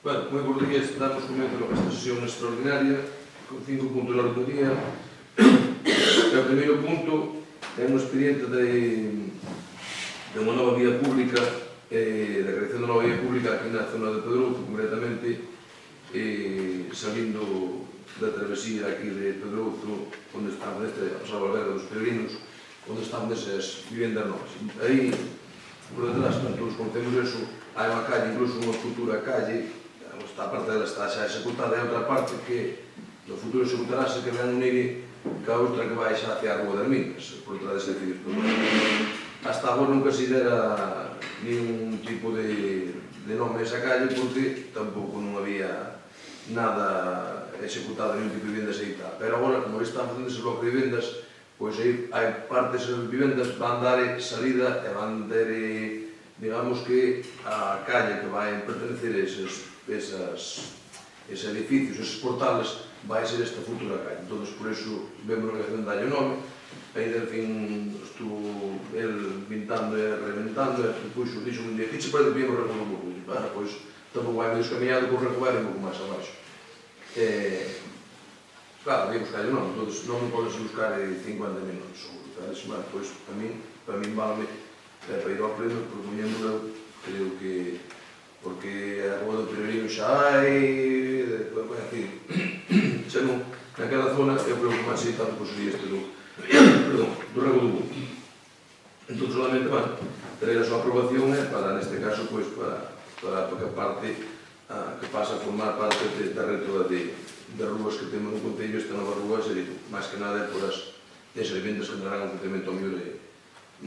Bueno, moi bons días, damos comezo a esta sesión extraordinaria con 5 puntos de orden do día. O primeiro punto é un expediente de unha nova vía pública, da creación de unha nova vía pública aquí na zona de Pedrouzo, concretamente salindo da travesía aquí de Pedrouzo, onde están neste albergue dos peregrinos, onde están desas vivendas novas. Aí, por detrás, todos conocemos eso, hai unha calle, incluso unha futura calle, esta parte dela está xa executada, e outra parte que no futuro executarase que ven unir ca outra que vai xa hacia a Rúa das Minas, por detrás dese edificio. Hasta agora nunca se dera ningún tipo de nome a esa calle porque tampouco non había nada executado, ningún tipo de vivendas aí tal. Pero agora, como están facendo ese bloque de vivendas, pois aí hai partes das vivendas van dar salida e van ter, digamos que, a calle que vai pertenecer a esos edificios, esos portales, vai ser esta futura calle. Entón, por iso, vemos a creación dalle o nome, ainda, en fin, estuvo el pintando e reventando, e puxo, dixo un día, que che parece bien o Rego do Burgo? E, para, pois, tampouco vai medio escaminhado co Rego vai un pouco máis abaixo. Claro, vimos que hai o nome, entón, non me podes buscar 50 minutos, seguro. Pois, para min vale, para ir ao pleno, propoñéndolo, creo que porque a Rúa do Peregrino xa hai, xa non, naquela zona, eu creo que máis aí tanto sería este do Rego do Burgo. Entón, solamente, bueno, traer a súa aprobación para, neste caso, pois, para que parte, que pasa a formar parte da retoda de rúas que temos no Concello, esta nova rúa, máis que nada, por as vivendas que entrarán un complemento ao mellor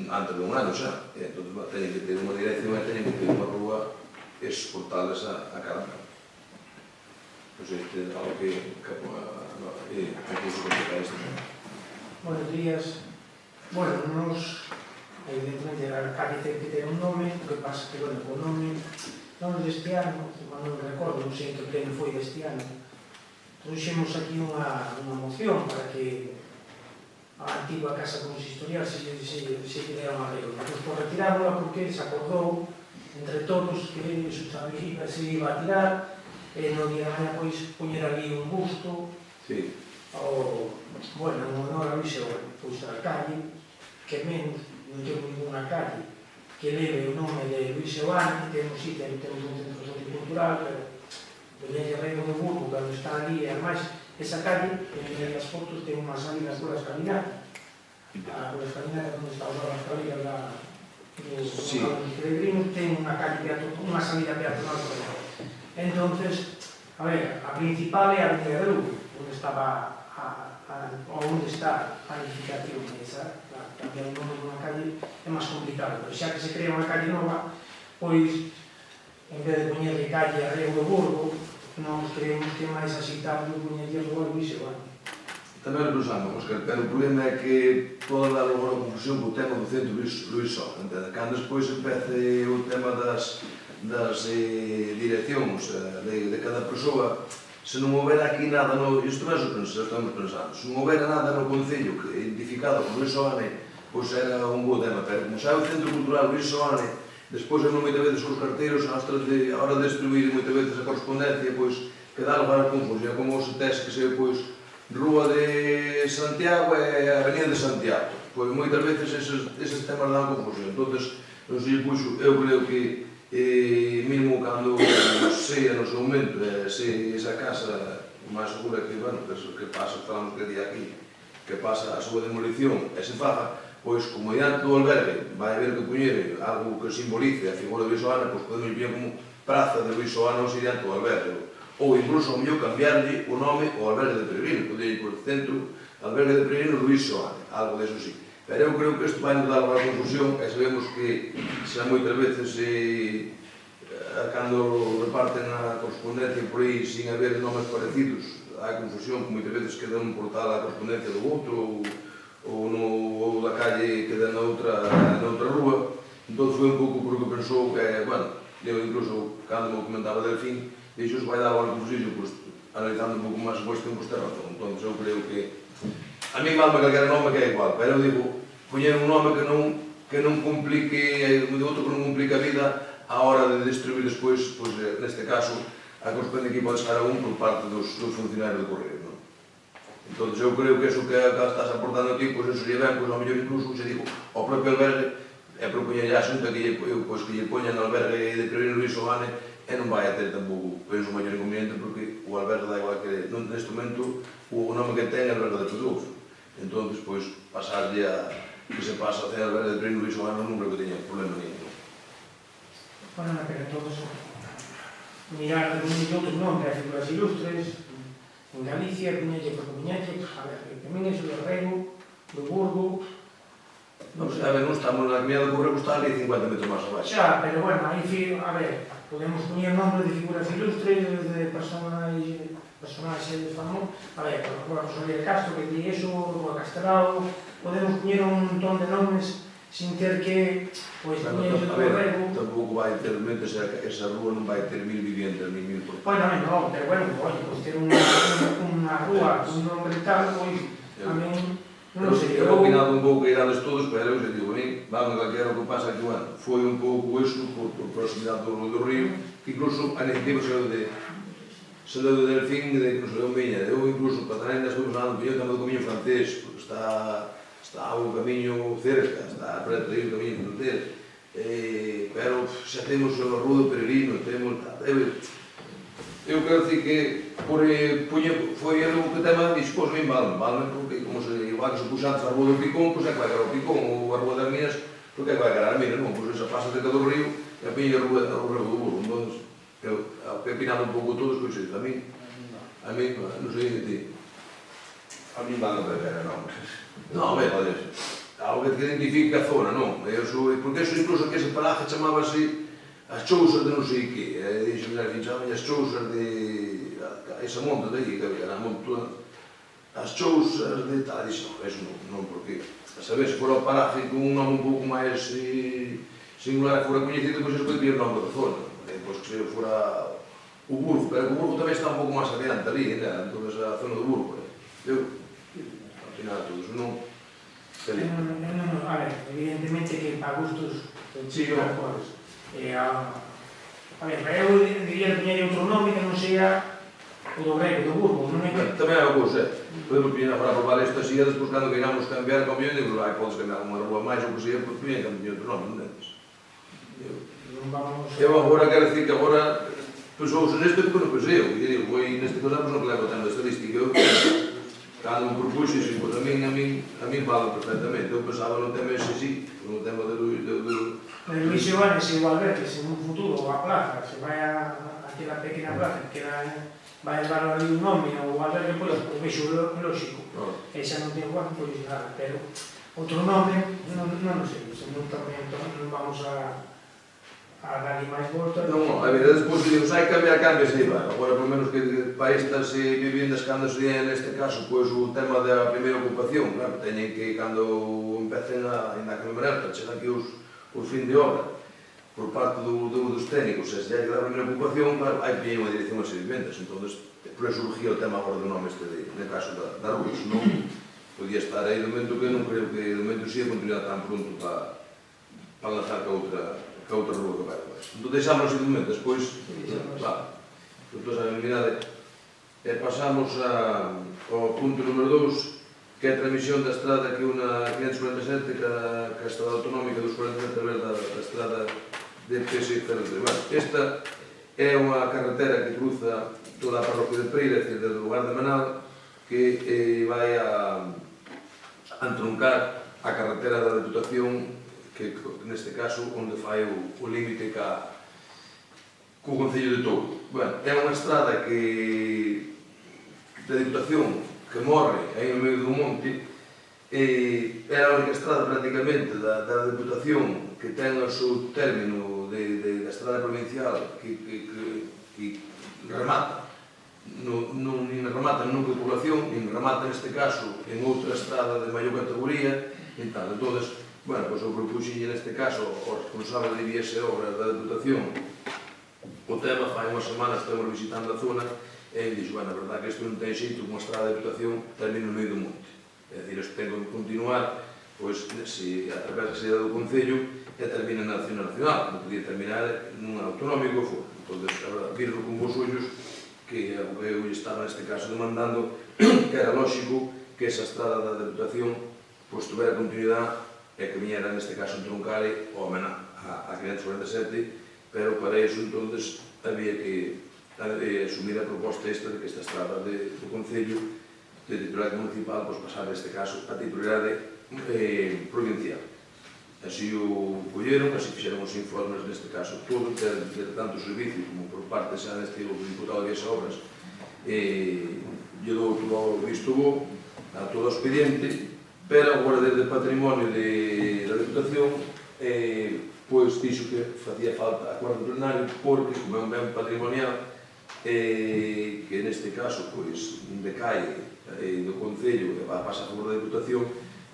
antes de un ano xa. Entón, teñen que ter unha dirección e teñen que ter unha rúa esos portales a cada ano. Pois este é algo que incluso complica este tema. Buenos días. Bueno, evidentemente, a calle ten que ter un nome, o que pasa que, bueno, o nome non deste ano, non recordo, non sei que pleno foi deste ano, trouxemos aquí unha moción para que a antigua casa consistorial se lle dera un arreglo. Pois por retirárnosla porque se acordou entre todos que se iba a tirar e no día de mañá pois poñer ali un busto bueno, en honor a Luis Seoane, pois a calle que menos, non temos ninguna calle que leve o nome de Luis Seoane, temos un centro sociocultural, pero de Rego do Burgo, cando está ali, e ademais esa calle, en as fotos ten unhas salidas por escalinata, por escalinata onde está a escalera dos peregrinos, ten unha salida peatonal por aí. Entonces, a ver, a principal é a Avenida de Lugo, onde está a edificación esa, cambiar o nome dunha calle é máis complicado, pero xa que se crea unha calle nova, pois, en vez de poñerle calle a Rego do Burgo, nós creemos que é máis axitable poñerlle a Rúa Luis Seoane. Tamén lo pensamos, Óscar, pero o problema é que pode dar logo a confusión co tema do centro Luis Seoane, entende? Cando despois empece o tema das direccións de cada persoa, se non houbera aquí nada isto mesmo estamos pensando, se non houbera nada no Concello que identificado con Luis Seoane, pois era un bo tema, pero como xa é o Centro Cultural Luis Seoane, despois é moitas veces os carteiros, a hora de distribuir moitas veces a correspondencia, pois quedar para confusión, como se tes que ser, pois, Rúa de Santiago e Avenida de Santiago. Pois moitas veces eses temas dan confusión. Entón, non sei, eu creo que mesmo cando sea no seu momento, se esa casa máis segura que, bueno, que pasa, falamos que día aquí, que pasa a súa demolición e se faga, pois, como diante do albergue vai haber que poñer algo que simbolice a figura de Luis Seoane, pois podemos ir como Praza de Luis Seoane ou se diante do albergue. Ou incluso ao mellor cambiarlle o nome ao albergue de Peregrino, podría ir por centro, albergue de Peregrino Luis Seoane, algo deso sí. Pero eu creo que isto vai nos dar unha confusión e sabemos que xa moitas veces cando reparten a correspondencia por aí sin haber nomes parecidos, hai confusión, que moitas veces queda un portal a correspondencia do outro ou da calle queda na outra rúa. Entón foi un pouco por o que pensou que, bueno, eu incluso cando me comentaba Delfín, dixo vai dar algo confusión, pois, analizando un pouco máis pois temos ter razón. Entón, eu creo que a mí malme calquera nome que é igual, pero eu digo, poñer un nome que non complique, outro que non complique a vida a hora de distribuir despois, pois, neste caso, a correspondente equipo de escala 1 por parte dos funcionarios do Correo, non? Entón, eu creo que eso que estás aportando aquí, pois eso sería ben, pois ao mellor incluso, se digo, ao propio albergue, e propoñer a xunta que lle poñan no albergue de Peregrino Luís Oane, e non vai a ter tampouco, penso, maior inconveniente, porque o albergue da igual que, neste momento, o nome que ten é albergue de Pedroso. Entón, pois, pasarlle a que se pasa a ter albergue de Peregrino Luís Oane non creo que teña problema nenhum. Bueno, pero entonces, mirar de outros nomes, as figuras ilustres, en Galicia, Piñeche por Piñeche, a ver, que tamén é o do Rego, do Burgo, Non sei, a ver, non estamos na comunidade do Correo, está ali 50 metros máis abaixo. xa, pero bueno, aí, a ver, podemos poñer nombres de figuras ilustres, de personaxes famosos, a ver, por José María Castro, que di eso, o Castelao, podemos poñer un montón de nomes sin ter que, pois, poñer o do Rego. Tampouco vai ter, esa rúa non vai ter 1000 viviendas, ni 1000 por... Bueno, non, pero bueno, oye, pois ter unha rúa, un nombre tal, pois, a min, non sei, eu he opinado un pouco que irades todos, pero eu se digo, vamos a calquera o que pasa que, bueno, foi un pouco eso, por proximidade do río, que incluso a iniciativa saiu de Delfín, de que nos deu Miña, eu incluso, para tamén despois falando, eu tamén do camiño francés, porque está o camiño cerca, está preto aí o camiño francés, pero xa temos o Rudo Peregrino, temos... Eu quero dicir que foi algo que tema disposto en Valme, porque como se igual que se puxa antes a Rúa do Picón, pois é que vai quedar o Picón, ou a Rúa das Minas, porque é que vai quedar a Minas, non? Pois esa pasa cerca do río, e a piña o Rego do Burgo, entón, eu he opinado un pouco todos, pois a mí, non sei de ti. A mí van a beber, non? Non, joder, algo que identifique a zona, non? Porque eso incluso que ese paraje chamábase as chousas de non sei que, dixo, mira, chamaban as chousas de... esa monta de aí, que era a monta... as chousas de tal, dixo, eso non, porque, a saber, se fora o paraje con un nome un pouco máis singular que fora coñecido, pois eso que debía o nome da zona, pois que se fora o Burgo, pero o Burgo tamén está un pouco máis adiante ali, entón esa zona do Burgo, eu, ao final, todo eso non... A ver, evidentemente que para gustos, Sí, as cosas. A ver, eu diría que poñer outro nome que non sea o do Rego, do Burgo, non é que... Tamén é unha cousa, podemos poñer agora a probar esta silla, despois cando queiramos cambiar o camión, digo, podes cambiar unha rúa máis ou que sea, pois poñer cambiar outro nome, non entendes? Eu agora quero dicir que agora pensouse neste porque non pensei, eu digo, foi neste caso, pois non que levo tanto estadística, eu cando me propuxo, pois a min vale perfectamente, eu pensaba no tema ese sí, no tema do... Pero Luís Iván, se igual ver que se nun futuro a plaza, se vai a aquela pequena plaza que vai levar ali un nome ou albergue, pois vexo lógico. E xa non ten igual, pois nada, pero outro nome, non sei, se non tamén non vamos a darlle máis volta. Non, a ver, despois digo, hai que cambiar se vai, agora, por menos que para estas viviendas cando se den neste caso, pois o tema da primeira ocupación, claro, teñen que, cando empecen a conmemorar, chegan aquí os fin de obra, por parte dos técnicos, se hai que dar a primeira ocupación, claro, hai que ir unha dirección a ser vivendas, entón, por eso surgía o tema agora do nome este, no caso da rúa, senón, podía estar aí do momento que non creo que do momento si continuar tan pronto para lanzar que outra rúa que vai depois. Entón, deixámos así do momento, despois, entón, a eliminade, pasamos ao punto número 2, que é a transmisión da estrada que una 547, que é a estrada autonómica dos 40 metros da estrada de PS03. Esta é unha carretera que cruza toda a parroquia de Peira, é dicir, desde o lugar de Manal, que vai a entroncar a carretera da Deputación, que neste caso, onde fai o límite co Concello de Touro. É unha estrada que da Deputación que morre aí no medio do monte, era a única estrada prácticamente da Deputación que ten o seu término da estrada provincial que remata, non remata en núcleo de población, nin remata neste caso en outra estrada de maior categoría, e tal. Entón, pois eu propuxinlle neste caso ao responsable de vías e obras da Deputación o tema, fai unhas semanas que estamos visitando a zona, e dixo, a verdade que isto non ten xeito, unha estrada de Deputación termina no medio do monte. É dicir, isto ten que continuar, pois, a través da saída do Concello, e termina na Nacional Nacional, non podía terminar nun autonómico fora. Entón, virlo con vos ollos que eu estaba neste caso demandando que era lógico que esa estrada da Deputación pois tuvera continuidade e que viñera neste caso en Troncale ou a 547, pero para iso entonces había que asumir a proposta esta de que esta estrada do Concello de titularidade municipal pois pasar neste caso a titularidade provincial. Así o colleron, así fixeron os informes neste caso todo, de tanto o servicio como por parte xa neste diputado de Vias Obras lle dou todo o visto bo a todo o expediente, pero agora desde Patrimonio da Deputación pois dixo que facía falta acordo plenario porque como é un ben patrimonial que neste caso pois decae do Concello e pasa a favor da Deputación,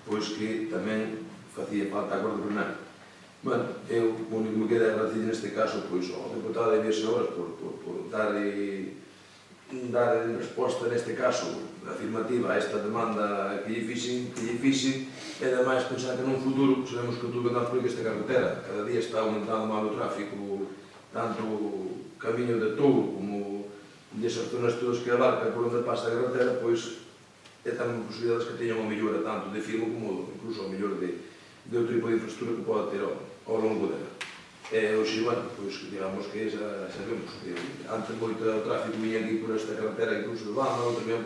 pois que tamén facía falta acordo plenario. Bueno, eu o único que me queda agradecer neste caso pois ao deputado de Vias Obras por dar resposta neste caso afirmativa a esta demanda que lle fixen e ademais pensar que nun futuro sabemos que tudo andar por esta carretera cada día está aumentando mal o tráfico tanto o camiño de Touro como desas zonas todas que abarca por onde pasa a carretera pois e tamén posibilidades que teñan a mellora tanto de firmo como incluso a mellora de outro tipo de infraestructura que poda ter ao longo dela. Hoxe, bueno, pois digamos que sabemos que antes moito o tráfico viña aquí por esta carretera incluso de Banda, outro tamén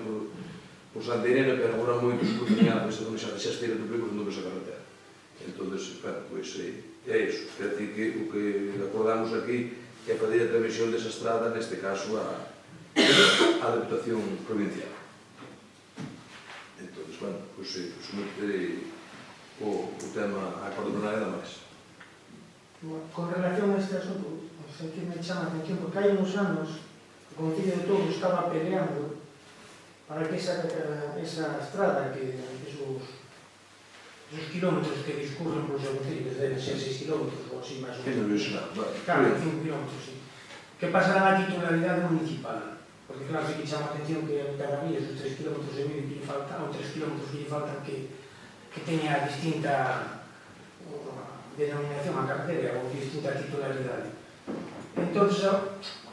por Santa Irene, pero agora moitos por caminhadas onde xa esteira do público non esa carretera. Entón, bueno, pois é iso. Quer dizer que o que acordamos aquí é fazer a transmisión desa estrada, neste caso, a Deputación Provincial. Entón, bueno, pois someterei o tema a acordo plenario da máis. Con relación a este asunto, sei que me chama a atención, porque hai uns anos o Concello de Touro estaba peleando para que esa estrada, que esos kilómetros que discurren por o seu Concello, que deben ser 6 kilómetros ou así máis ou menos. Claro, 5 kilómetros, sí. Que pasará a titularidade municipal. Porque claro, sí que chama a atención que cada vía esos 3 kilómetros e medio que lle faltan, ou 3 kilómetros que lle faltan que teña distinta denominación a carretera ou distinta titularidade. Entón,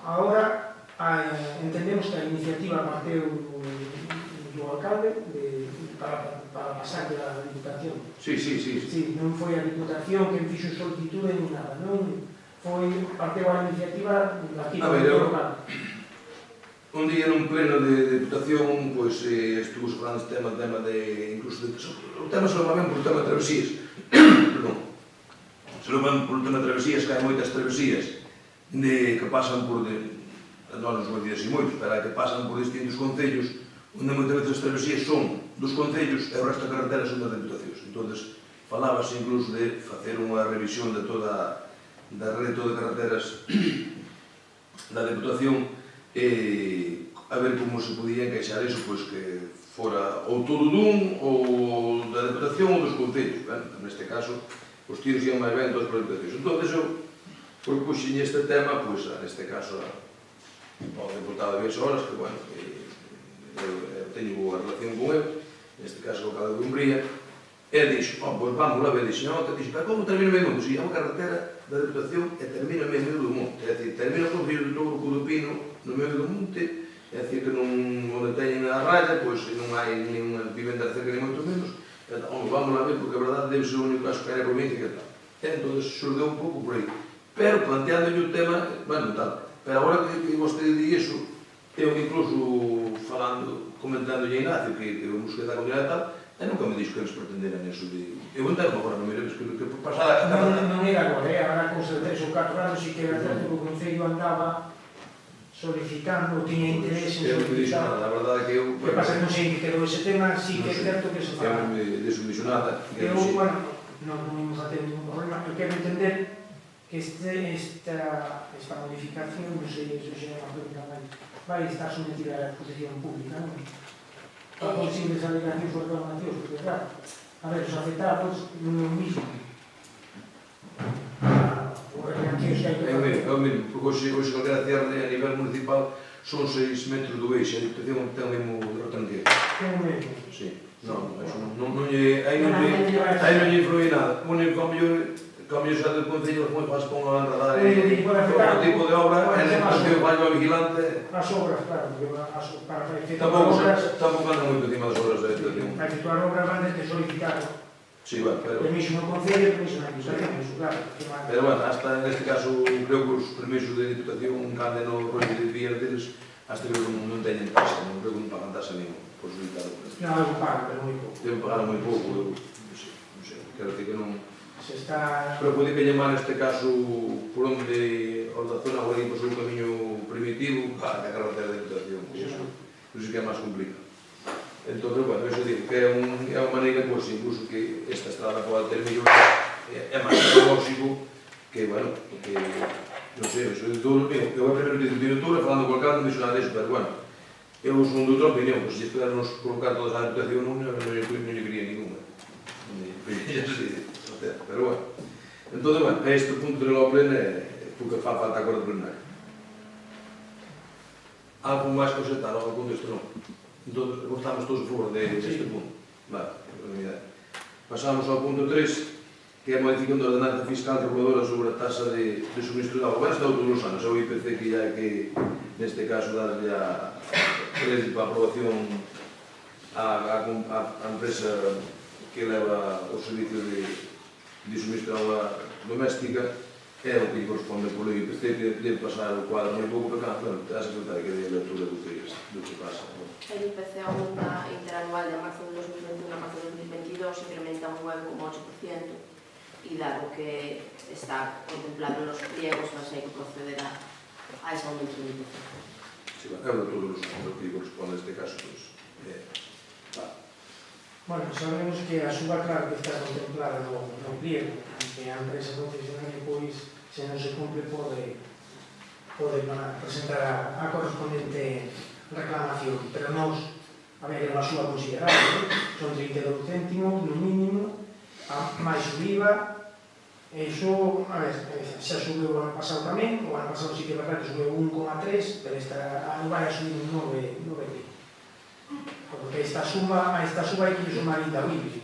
agora entendemos que a iniciativa parteu do alcalde para pasar da Diputación. Sí. Non foi a Diputación quen fixo solicitude ni nada, non foi parteu a iniciativa daqui do alcalde. Un día nun pleno de Deputación, pois estuvo falando este tema de, incluso, o tema se lo van por o tema de travesías, perdón, se lo van por o tema de travesías, que hai moitas travesías que pasan por, non nos olvides e moitos, pero que pasan por distintos concellos, onde moitas veces as travesías son dos concellos e o resto da carretera son das Deputacións. Entón, falábase incluso de facer unha revisión de toda da rede de carreteras da Deputación a ver como se podía encaixar iso, pois que fora ou todo dun, ou da Deputación ou dos concellos. Neste caso, os tiros ian máis ben todas as Deputacións. Entón, eu propuxen este tema, pois, neste caso, ao deputado de Vias Obras, que, bueno, eu teño boa relación con ele, neste caso, o alcalde de Umbría, e dixo, pois vamos lá ver, dixo, pero como termina o medio do mundo? Si é unha carretera da Deputación e termina o medio do monte, é dicir, termina o Concello de Touro co do Pino no medio do monte, é dicir, que non onde teñen a raya, pois non hai ninguna vivenda cerca ni moito menos, vamos lá ver, porque a verdade debe ser o único caso que hai na provincia que tal. Entón, xurdeu un pouco por aí. Pero, planteándolle o tema, bueno, tal, pero agora que vostede di iso, eu incluso falando, comentándolle a Ignacio, que o música da comunidade tal, e nunca me dixo que eles pretenderan eso de... Eu entendo agora, non me lembro, que pasada... Non era agora, agora con 3 ou 4 anos si que era certo que o Concello andaba solicitando, tiña interés en solicitar. A verdade é que eu... O que pasa que non sei que quedou ese tema, sí que é certo que se fala. Eu non me desumisionada. Eu, bueno, non imos a ter ningún problema, eu quero entender que esta modificación, non sei, eso xa é unha pregunta, vai estar sometida a exposición pública, non? A posibles alegacións ou reclamacións, porque claro, a ver, os afectados non é o mismo. É o mesmo, porque hoxe calquera cierre a nivel municipal son 6 metros do eixo, a Diputación ten o mesmo retranqueiro. Ten o mesmo? Sí, aí non lle influye nada. O único cambio como yo xa do Concello, como faz con a radar Oye, tipo de outro tipo de obra, bueno, en a estación vai o vigilante, as obras, claro, porque para efectuar tampouco anda moito encima das obras da estación. para efectuar obras van desde solicitar Sí, bueno, pero permiso no Concello, permiso na Administración, eso claro. Pero bueno, hasta neste caso, creo que os permisos de Diputación, cande no rollo de vías deles, hasta creo que non teñen taxa, non creo que non pagan taxa ningún, por solicitar. No, algo pago, pero moi pouco. Deben pagar moi pouco, eu non sei, quero decir que non... Se está... Pero pode que llamar neste caso por onde os da zona vai por un camiño primitivo para que a carretera de Diputación, que iso sí que é máis complicado. Entón, bueno, iso digo, que é unha maneira, pois, incluso que esta estrada pode ter millóns, é máis lógico que, bueno, que, non sei, iso de todo, eu é primeiro que de doutora, falando con alcalde, non dixo nada disso, pero, bueno, eu son de outra opinión, pois, se pudernos colocar todas a Diputación, non lle quería ninguna. Pero, bueno, entón, bueno, a este punto de Loplen, porque fa falta acordo plenario. Algo máis que osentar ao punto isto non? Entón, votamos todos a favor deste punto. Vale, pasamos ao punto 3, que é a modificación da ordenanza fiscal reguladora sobre a taxa de suministro de agua. Bueno, está todos os anos, é o IPC que ya é que, neste caso, darlle a crédito a aprobación á empresa que leva o servicio de suministro de agua doméstica, é o que corresponde polo IPC, que debe pasar o cuadro moi pouco, pero, bueno, a secretaria que dé a lectura do que pasa. El IPC aumenta interanual de marzo de 2021 a marzo de 2022, incrementa un 9,8%, y dado que está contemplado en los pliegos, va a ser que procederá a ese aumento del IPC. Sí, bueno, é o de todos os que corresponde a este caso, pois, vale. Bueno, sabemos que a suba, claro, que está contemplada no pliego, que a empresa concesionaria, pois, se non se cumple, pode presentar a correspondente reclamación, pero nos, a ver, é unha suba considerable, son 32 céntimos no mínimo, máis o IVA, iso, a ver, xa subiu o ano pasado tamén, o ano pasado sí que é verdad que subiu 1,3, pero esta ano vai a subir un 9, porque esta suba hai que sumar ainda o IVA.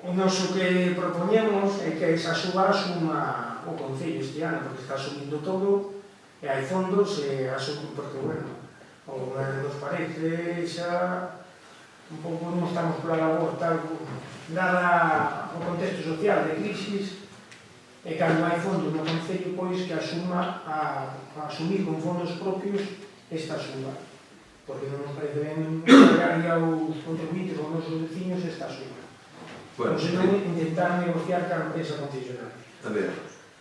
O noso que propoñemos é que esa suba suma o Concello este ano, porque está subindo todo, e hai fondos, e asumo, porque, bueno, o goberno nos parece xa un pouco non estamos por a labor tal, dada o contexto social de crisis, e cando hai fondos no Concello, pois que asuma a asumir con fondos propios esta suba, porque non nos parece ben pagarle aos contribuintes, aos nosos veciños, esta suba. Bueno, senón intentar negociar ca empresa concesionaria. A ver,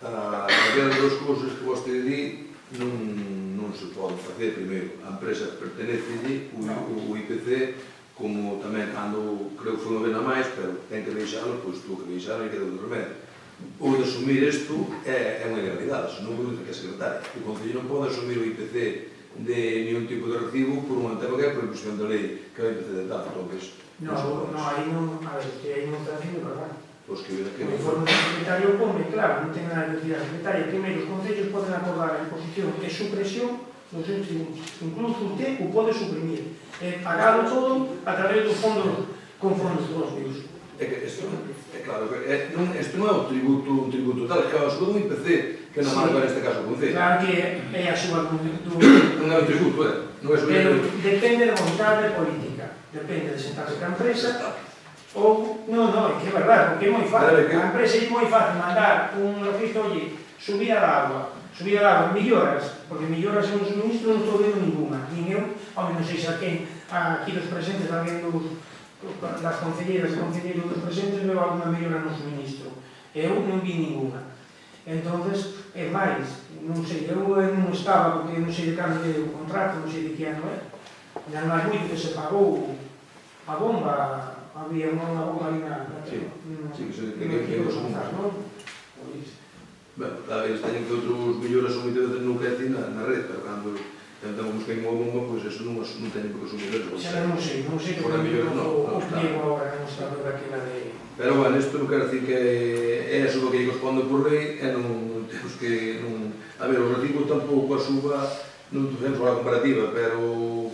aquelas dos cousas que vostede di non se pode facer. Primeiro, a empresa pertenecelle o IPC, como tamén cando creo que foi unha vez a máis, pero ten que deixalo, pois tú que deixalo e queda outro remedio. O de asumir isto é unha ilegalidade, senón que dice que é secretaria. O Concello non pode asumir o IPC de ningún tipo de recibo por unha tema que é a prohibición da lei, que é o IPC de tal, entonces... No, aí non, a ver, que aí non está dicindo, verdad? Pois que O informe do secretario pone, claro, non ten nada que decir a secretaria. Primeiro, os concellos poden acordar a imposición e supresión dos entes tributos. Incluso usted o pode suprimir. Pagado todo a través dos fondos, con fondos propios. É que isto, é claro, isto non é un tributo tal, é a suba dun IPC, que non marca neste caso o Concello. Claro que é a suba do... Non é un tributo, non é subir... Pero depende da vontade política. Depende de sentarse ca empresa. Ou, non, é que é verdade, porque é moi fácil. A empresa é moi fácil mandar un registro, oye, subida da agua, melloras, porque melloras en un suministro non estou vendo ninguna. Nin eu, home, non sei se aquí dos presentes, alguén das concelleiras e concelleiros dos presentes, veo alguna mellora no suministro. Eu non vi ninguna. Entonces, é máis, non sei, eu non estaba, porque non sei de cando é o contrato, non sei de que ano é. Non hai moito que se pagou a bomba, había unha bomba ali na... Sí, que se que os montar, non? Bueno, tal vez teñen que outros melloras son moitas veces non queren na red, pero cando tentamos que hai unha bomba, pois eso non teñen por que asumir eso. Xa non sei que o pliego agora non está daquela de... Pero, bueno, isto non quero dicir que é a suba que lle corresponde por lei, e non temos que... A ver, o recibo tampouco a suba, non temos a comparativa, pero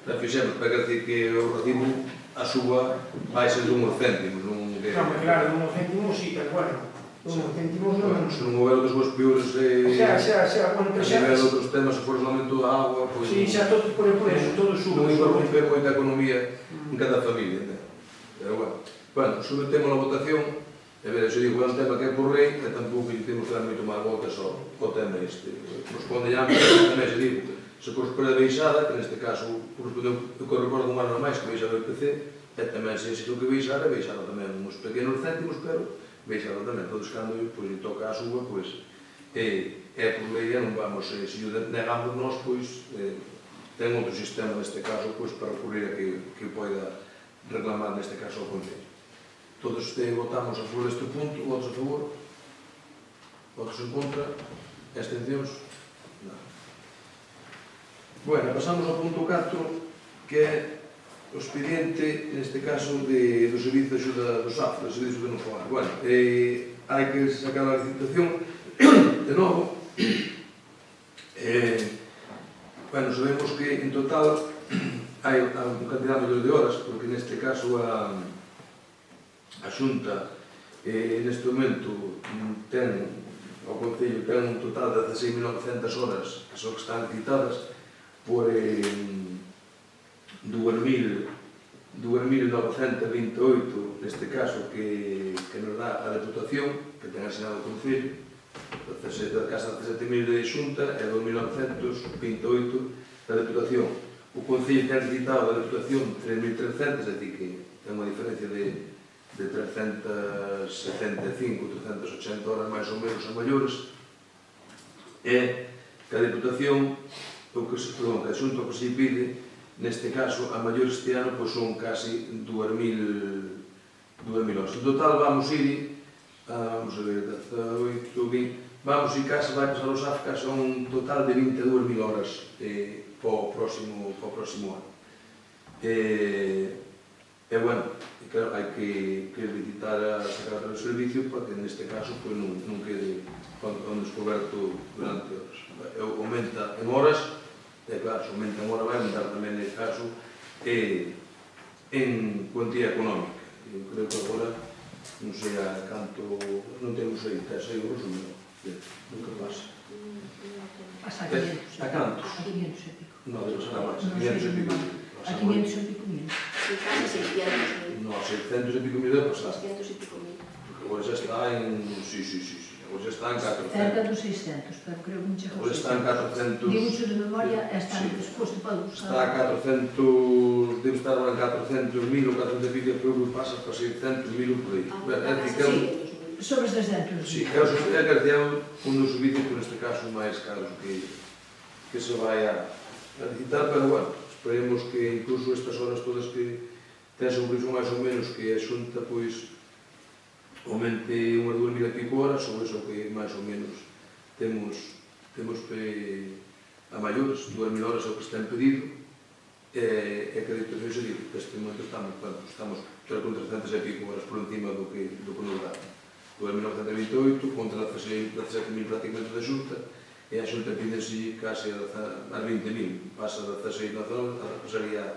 la fixemos, para decir que o recibo a suba vai ser de 1 céntimo, non Non, mas claro, unos céntimos sí, pero bueno, unos céntimos non... Se non houver outras cousas peores Bueno, pero a nivel de outros temas, se for solamente a agua, pois... Sí, xa todo por eso, todo sube. Non iba a romper moita economía en cada familia, né? Pero bueno, sometemos a votación, e ver, se digo, é un tema que é por lei, e tampouco lle temos que dar moito máis voltas ao tema este. Corresponde ya, tamén se digo, se corresponde a baixada, que neste caso corresponde, eu recordo un ano máis que baixada do IPC, e tamén se existe o que baixada tamén uns pequenos céntimos, pero baixada tamén, todos cando lle toca a súa, pois, é por lei, non vamos, se o negamos nós, pois, ten outro sistema neste caso, pois, para recurrir a que poida reclamar neste caso ao Concello. Todos votamos a favor deste punto, votos a favor, votos en contra, abstencións, nada. Bueno, pasamos ao punto 4, que é o expediente, neste caso, do Servicio de Axuda do SAF, do Servicio de Non Fogar. Bueno, hai que sacar a licitación de novo. Bueno, sabemos que en total hai un cantidad de horas, porque neste caso a Xunta neste momento ten, o Concello ten un total de 16.900 horas que son que están licitadas por 2.928 neste caso que nos dá a Deputación, que ten asignado o Concello, da casa de 17.000 de Xunta e 2.928 da Deputación. O Concello ten licitado da Deputación 3.300, é dicir que ten unha diferencia de 375, 380 horas máis ou menos a maiores, e que a Deputación, que a Xunta o que se pide, neste caso, a maiores este ano, pois son casi 2.000 horas. En total vamos ir, vamos a ver, 18, 20, vamos ir casi, vai pasar o SAF, casi un total de 22.000 horas para o próximo ano. E bueno, claro, hai que licitar a sacar do servicio para que neste caso non quede con descoberto durante horas. Aumenta en horas, e claro, se aumenta en horas vai aumentar tamén neste caso en cuantía económica. Eu creo que agora non sei a canto, non temos aí, 6 euros ou non, nunca pasa. Pasa a 500. A cantos? A 500 e pico. Non, debe ser a máis, 500 e pico. A 500 e pico mil. Sí, casi 600.000. No, 600 e pico mil debe pasar. 600 e pico mil. Porque agora xa está en... Sí. Agora xa está en 400. Cerca dos 600, pero creo que non chega Agora aos está en 400... 600. Digo mucho de memoria, está Sí. disposto para usar. Está a 400... Debe estar en 400.000 ou 400 e pico, creo que pasa para 600.000 ou por aí. É dicir, que é un... Sobre os 300. Sí, é un dos servicios, por este caso, máis caros que se vai a licitar, pero bueno, esperemos que incluso estas horas todas que ten un preço máis ou menos que a Xunta, pois, aumente unhas 2.000 e pico horas, sobre iso que máis ou menos temos a maiores, 2.000 horas é o que está impedido, e que a Deputación se digo, que este momento estamos 300 e pico horas por encima do que nos dá. 2.928 contra 17.000 prácticamente da Xunta, e a Xunta pide-se case a 20.000, pasa a 16 nacional, pasaría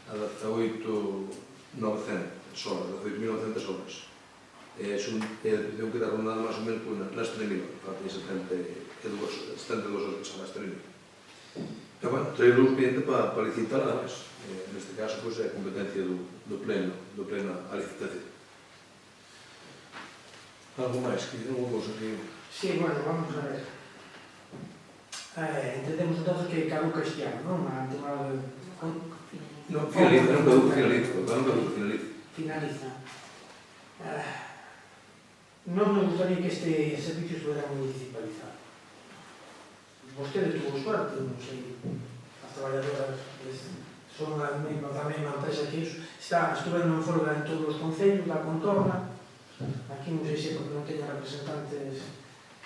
a 18.900 horas, 18.900 horas. E a Deputación queda rondando máis ou menos nas 3.000 horas, falta 72 horas que son as 3.000. E bueno, traer o expediente para licitar nada máis. Neste caso, pois, é a competencia do pleno a licitación. Algo máis, que unha cousa que... Sí, bueno, vamos a ver. Entendemos entonces que caduca este ano, non? A temporada de... Non, finaliza, non finaliza. Finaliza. Non me gustaría que este servicio estuviera municipalizado. Vostede tuvo suerte, non sei, as traballadoras son a mesma empresa que iso, estuveron en folga en todos os concellos da contorna. Aquí non sei se porque non teña representantes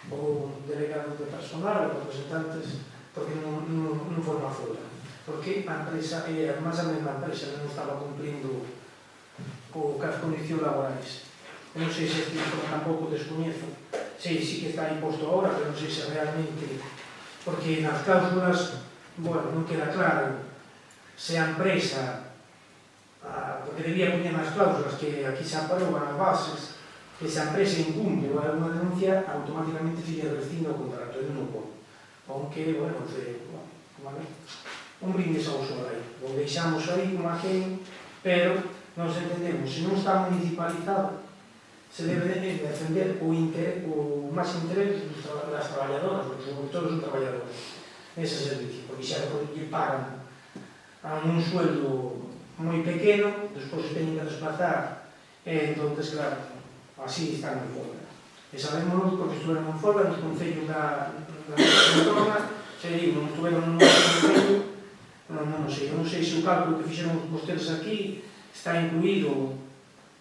ou delegados de personal ou representantes porque non forma folga. Porque a empresa, máis a mesma empresa non estaba cumplindo as condicións laborais. Eu non sei se este informe tampouco descoñezo, sei si que está imposto ahora, pero non sei se realmente, porque nas cláusulas, bueno, non queda claro se a empresa porque debía poñer nas cláusulas que aquí se amparou nas bases, que se a empresa incumple ou alguna denuncia, automáticamente se lle rescinde o contrato, e non o pon. Aunque, bueno, un brindis ao sol aí, o deixamos aí como aquel, pero nos entendemos, se non está municipalizado, se debe de defender o máximo interés das traballadoras, sobre todo os traballadores, nese servicio, porque xa lle pagan a un sueldo moi pequeno, despois se teñen que desplazar, entón, claro, así están en folga. E sabemos porque estuveron en folga nos concellos da zona, se digo, non estuveron en un concello, non sei se o cálculo que fixeron vostedes aquí está incluído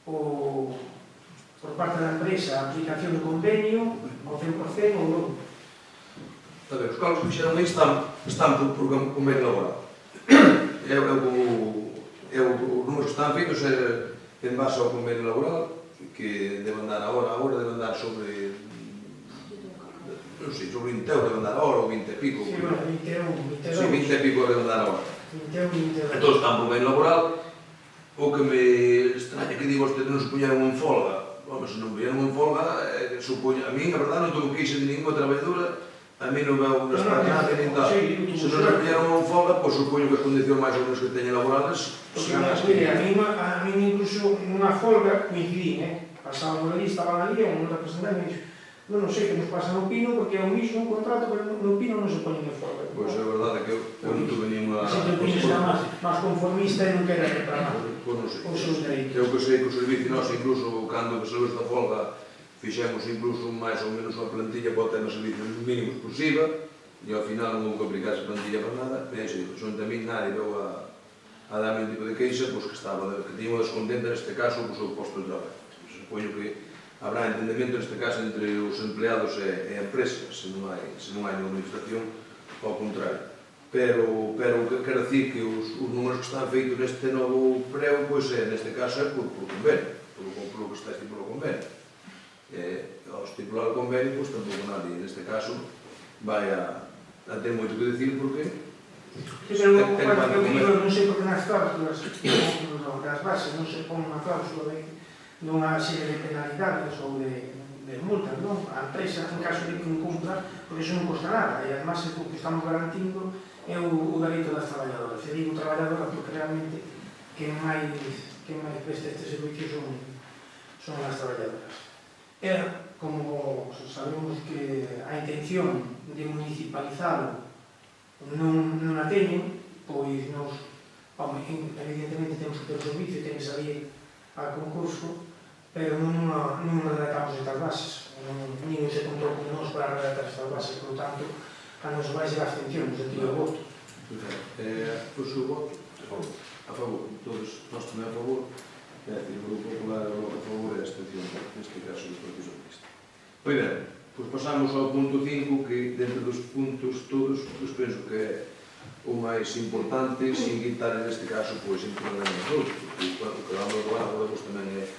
por parte da empresa a aplicación do convenio ao 100% ou non. A ver, os cálculos que fixeron aí están por convenio laboral. Os números que están feitos en base ao convenio laboral, que debe andar agora debe andar sobre, non sei, sobre 20 euros debe andar agora, ou 20 e pico. Sí, bueno, 21, 22. Sí, 20 e pico debe andar agora. 21, 22. Entón están por convenio laboral. O que me extraña que digo que non se puñeron en folga. Home, se non puñeron en folga, supoña, a mí, a verdade, non tengo queixa de ninguna traballadora, a mí non veo un españate nin tal. Se non se puñeron en folga, pois supoño que as condicións máis ou menos que teñen laborales Porque, a mí incluso nunha folga coincidí, pasaban por ali, estaban ali, un representante me dixo, non sei que nos pasa no Pino, porque é o mismo contrato, pero no Pino non se poñen en folga. Pois é verdade que eu non tuve ninguna... Así que o Pino está máis conformista e non quere reclamar Pois non sei. os seus dereitos. Eu que sei que o servicio noso, incluso cando que saliu esta folga, fixemos incluso máis ou menos unha plantilla para ter os servicios mínimos posible, e ao final non houve que aplicar esa plantilla para nada, e aí, xunto a mí, nadie veu a darme un tipo de queixa, pois que tiñamos descontenta neste caso o seu posto de traballo. Supoño que habrá entendemento neste caso entre os empleados e a empresa, se non hai unha administración, ao contrario. Pero o que quero dicir que os números que están feitos neste novo preo, pois neste caso é por convenio, polo que está estipulado o convenio. Ao estipular o convenio, pois tampouco nadie, neste caso, vai a ter moito que dicir porque Pero eu digo, non sei porque nas cláusulas das bases non se pon unha cláusula de nunha serie de penalidades ou de multas, non? A empresa, en caso de que incumpla, porque iso non costa nada, e además o que estamos garantindo é o dereito das traballadoras. E digo traballadoras porque realmente quen máis presta este servicio son as traballadoras. E, como sabemos que a intención de municipalizarlo non a teñen, pois nos, evidentemente temos que ter o servicio, ten que salir a concurso, pero non redactamos estas bases, nin se contou con nós para redactar estas bases, por tanto, a nos vai ser a abstención, no sentido de voto. Pois o voto a favor, todos nós tamén a favor, é dicir, o Grupo Popular a favor e a abstención, neste caso do Partido Socialista. Pois ben, pois pasamos ao punto 5, que dentro dos puntos todos, pois penso que é o máis importante, sin quitar neste caso, pois, importante outro, porque o que vamos agora, pois, tamén é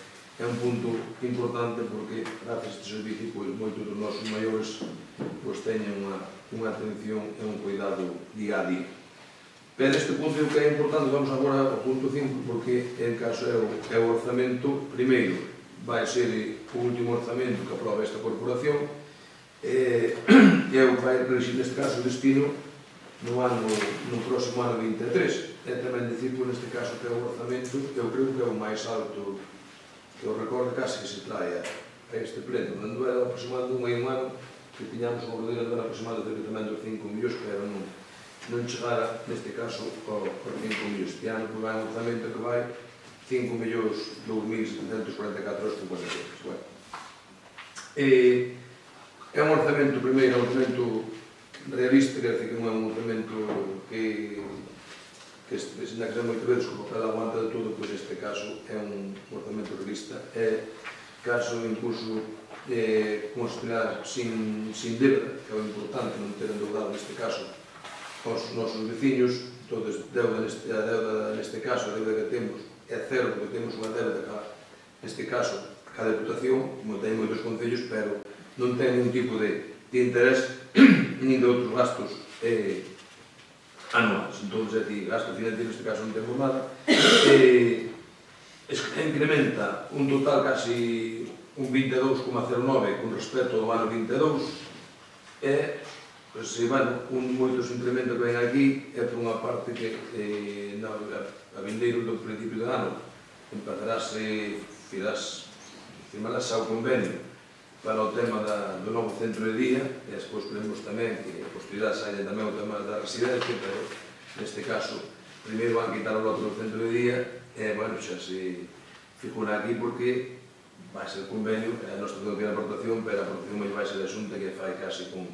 un punto importante, porque, gracias a este servicio, pois, moitos dos nosos maiores, pois, teñen unha atención e un cuidado día a día. Pero este punto que é importante, vamos agora ao punto 5, porque, en caso é o orzamento, primeiro, vai ser o último orzamento que aproba esta corporación, e é o que vai regir neste caso o destino no próximo ano 23. É tamén dicir, neste caso, que é o orzamento, eu creo que é o máis alto, que eu recordo case que se trae a este pleno. Non era aproximado un ano que tiñamos un ordenador de aproximado de tamén dos 5 millóns, pero non chegara, neste caso, aos 5 millóns. Este ano vai un orzamento que vai 5.2.744,56. É un orzamento, primeiro, un orzamento realista, quer dizer que non é un orzamento que se na que moitas veces como cada aguanta de todo, pois este caso é un orzamento realista. É caso incluso considerar sin débeda, que é o importante, non ter endeudado neste caso os nosos veciños. Entonces, a deuda neste caso, a deuda que temos é cero, porque temos unha deuda neste caso cada deputación, como ten moitos concellos, pero non ten ningún tipo de interés nin de outros gastos anuales. Entón, é dicir, gasto financiero neste caso non temos nada, incrementa un total casi un 22,09 con respecto ao ano 22, e, moitos incrementos que ven aquí é por unha parte que a vindeiro do principio de ano empezarase, firmarase ao convenio para o tema do novo centro de día, e despois queremos tamén que a posterioridade saia tamén o tema da residencia, pero neste caso primeiro van quitar o lote do centro de día e, xa se figura aquí porque vai ser convenio, a nosa tengo que ir a aportación, pero a aportación vai ser a Xunta que fai casi con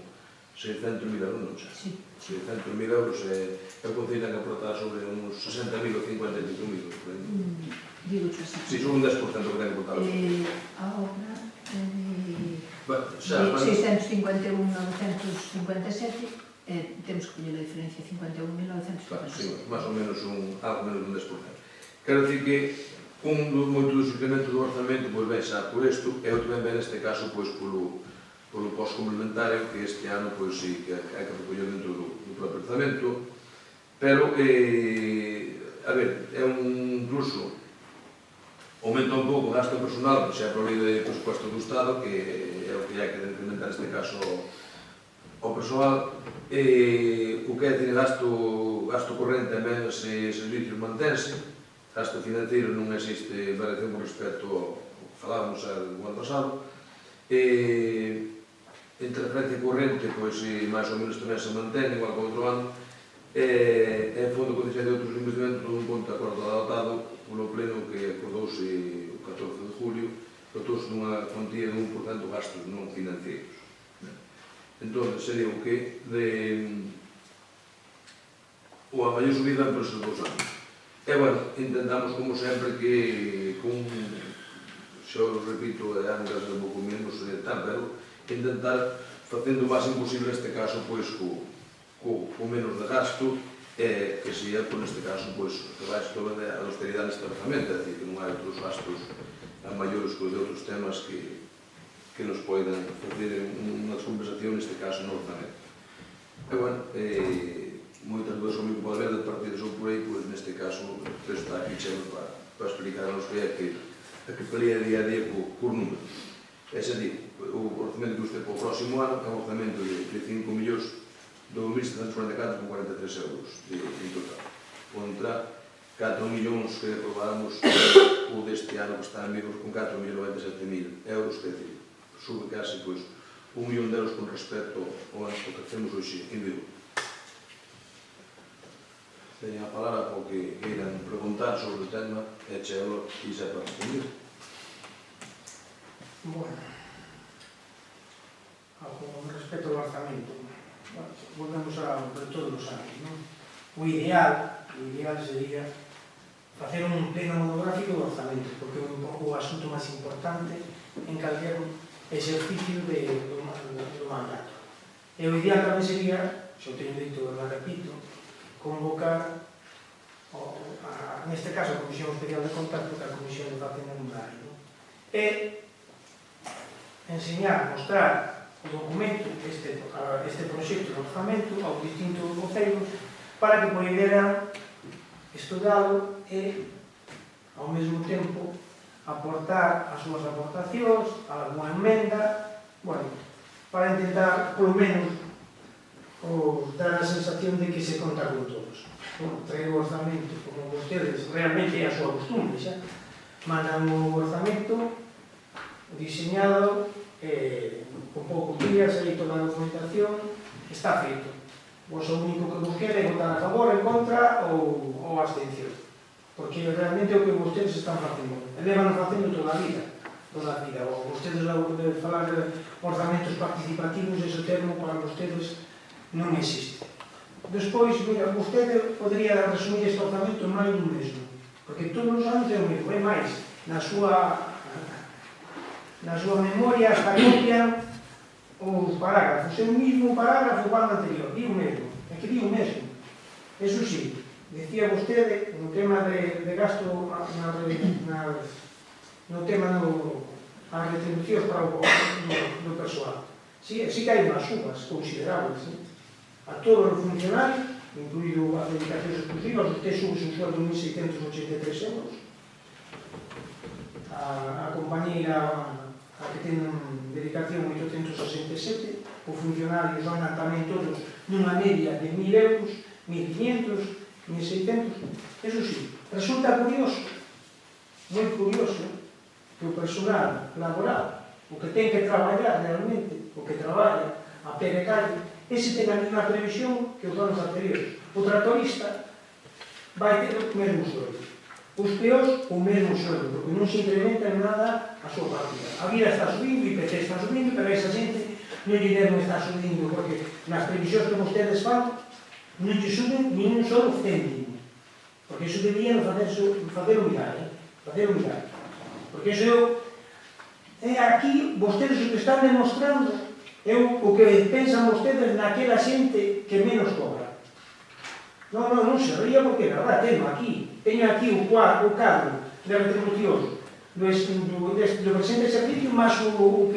600.000 euros, non xa? Sí. 600.000 euros e o Concello ten que aportar sobre uns 60.000 ou 55.000. Digo así. Si, son un 10% que ten que aportar. A obra Xa, de 651.957, temos que poñer a diferencia, 51.957. Sí, máis ou menos algo menos dun 10%. Quero dicir que moito dos suplementos do orzamento ven xa por isto, e outro ven neste caso polo posto complementario, que este ano sí que hai que recoller dentro do propio orzamento, pero, a ver, é incluso aumenta un pouco o gasto personal, xa por lei de presupuesto do Estado, que é o que hai que incrementar neste caso ao persoal, o que é dicir gasto corrente e menos servicios mantense, gasto financiero non existe variación con respecto ao que falábamos o ano pasado, entre a transferencia corrente, máis ou menos tamén se mantén, igual que o outro ano, e en fondo con de outros investimentos, un ponto de acordo adoptado polo pleno que acordouse o 14 de julio, acordouse nunha cuantía de 1% de gastos non financieros. Entón, sería o que a maior subida por esos 2 anos. E, intentamos, como sempre, que xa os repito, andas un pouco menos, pero intentar facendo o máximo posible neste caso, co menos de gasto, que sería, neste caso, que vai toda a austeridade neste orzamento, é dicir, que non hai outros gastos maiores que de outros temas que nos poidan fazer unha descompensación, neste caso, no orzamento. E, moitas veces o mismo pode ver de partidas ou por aí, neste caso, está aquí chego para explicarnos que é a que pelea día a día por números. É dicir, o orzamento que usted para o próximo ano é un orzamento de 5.2.744,43 euros en total, contra 4 millóns que aprobáramos o deste ano que está en vigor con 4.097.000 euros, que é dicir, sube casi 1 millón de euros con respecto ao ano que temos hoxe en vigor. Teñen a palabra para o que queiran preguntar sobre o tema e chelo e xa para responder. Bueno, con respecto ao orzamento, volvemos ao de todos os anos, non? O ideal sería facer un pleno monográfico do orzamento, porque é o asunto máis importante en calquer exercicio do mandato. E o ideal tamén sería, xa o teño dito e repito, convocar, neste caso, a Comisión Especial de Contacto, que é a Comisión de Facenda Numerario, e enseñar, mostrar o documento, este proxecto de orzamento aos distintos concellos para que poderan estudalo e, ao mesmo tempo, aportar as súas aportacións, alguna emenda, para intentar, polo menos, dar a sensación de que se conta con todos. Traer o orzamento, como vostedes, realmente é a súa costumbre, xa. Mandan o orzamento diseñado, con poucos días, aí toda a documentación, está feito. Vos o único que vos quere é votar a favor, en contra ou abstención. Porque realmente é o que vostedes están facendo. E levan facendo toda a vida. Vostedes de falar de orzamentos participativos, ese termo para vostedes non existe. Despois, vostede podría resumir este orzamento en máis do mesmo. Porque todos os anos é o mesmo. É máis, na súa memoria hasta copian os parágrafos. É o mismo parágrafo do ano anterior. Di o mesmo. É que di o mesmo. Eso sí, decía vostede no tema de gasto no tema das retribucións para o persoal. Sí que hai unhas subas considerables a todos os funcionarios incluído as dedicacións exclusivas, usted sube un sueldo de 1.683 euros. A compañeira a que ten dedicación 867, os funcionarios van tamén todos nunha media de 1.000 euros, 1.500, 1.600. Eso sí, resulta curioso, moi curioso, que o personal laboral, o que ten que traballar realmente, o que traballa a pé de calle, ese ten a mesma previsión que os anos anteriores. O tratorista vai ter o mesmo sueldo. Os peores, o mesmo sueldo, porque non se incrementa en nada a súa partida. A vida está subindo, o IPC está subindo, pero a esa xente non lle deben estar subindo, porque nas previsións que vostedes fan, non lle suben ni un solo céntimo. Porque iso debían facer mirar, facer mirar. Porque iso é aquí, vostedes o que están demostrando é o que pensan vostedes naquela xente que menos cobra. Non se ría porque, na verdade, teño aquí o cadro de retribución do presente servicio máis o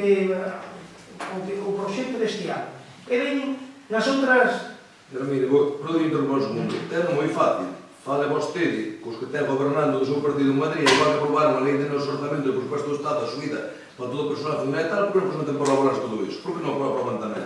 proxecto deste ano. E veñen nas outras... Pero mire, podo interromper un segundo. É moi fácil. Fale vostede cos que ten gobernando do seu partido en Madrid e van a aprobar unha lei de noso orzamento de presupuesto do Estado a subida para todo o personal fundamental, por que non ten por laborais todo iso? Por que non aproban tamén?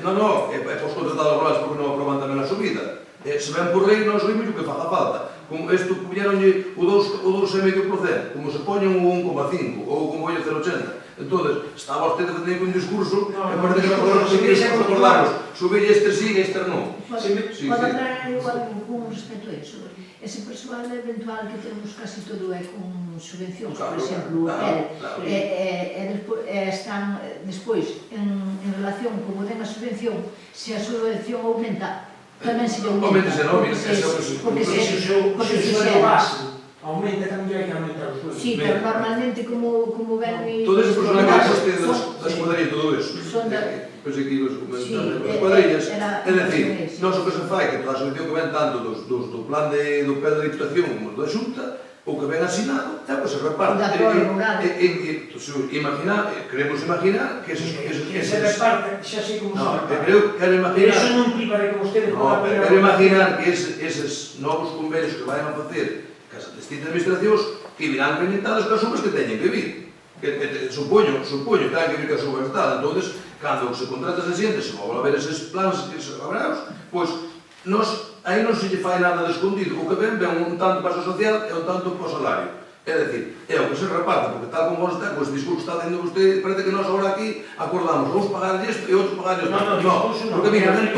Non, é para os contratados laborais, por que non aproban tamén a subida? Se ven por lei, non subimos o que faga falta. Como isto, puñeronlle o 2,5%, como se poñen o 1,5% ou como o 0,80%. Entón, está vostede facendo un discurso que parece que nos acordamos. Subir este sí e este non. Pode hablar igual con respecto a iso. Ese persoal eventual que temos casi todo é con subvencións, por exemplo, están despois en relación como den a subvención, se a subvención aumenta, tamén se aumenta. Porque se o sueldo base aumenta, tamén hai que aumentar o sueldo. Sí, pero normalmente como ven... Todo ese personal que coste das cuadrillas, todo eso. Pois aquí os cuadrillas, é dicir, non o que se fai, que toda a subvención que ven tanto do plan do PED da Diputación como da Xunta, o que ven asinado, é o que se reparte. Queremos imaginar que se reparte, xa sei como se reparte. Quero imaginar... Eso non implica que vostede... Quero imaginar que eses novos convenios que vayan a facer as distintas administracións que virán penetadas coas sumas que teñen que vir. Supoño que teñen que vir coas sumas tal. Entón, cando se contrata esa xente, se volve a ver eses plans que se abraos, pois, aí non se lle fai nada de escondido. O que ven un tanto para o social e un tanto para o salario. É dicir, é o que se reparte, porque tal como vos está, con este discurso que está dicindo vostede, parece que nós agora aquí acordamos, vamos pagar isto e outros pagar isto. Non, porque mira, ven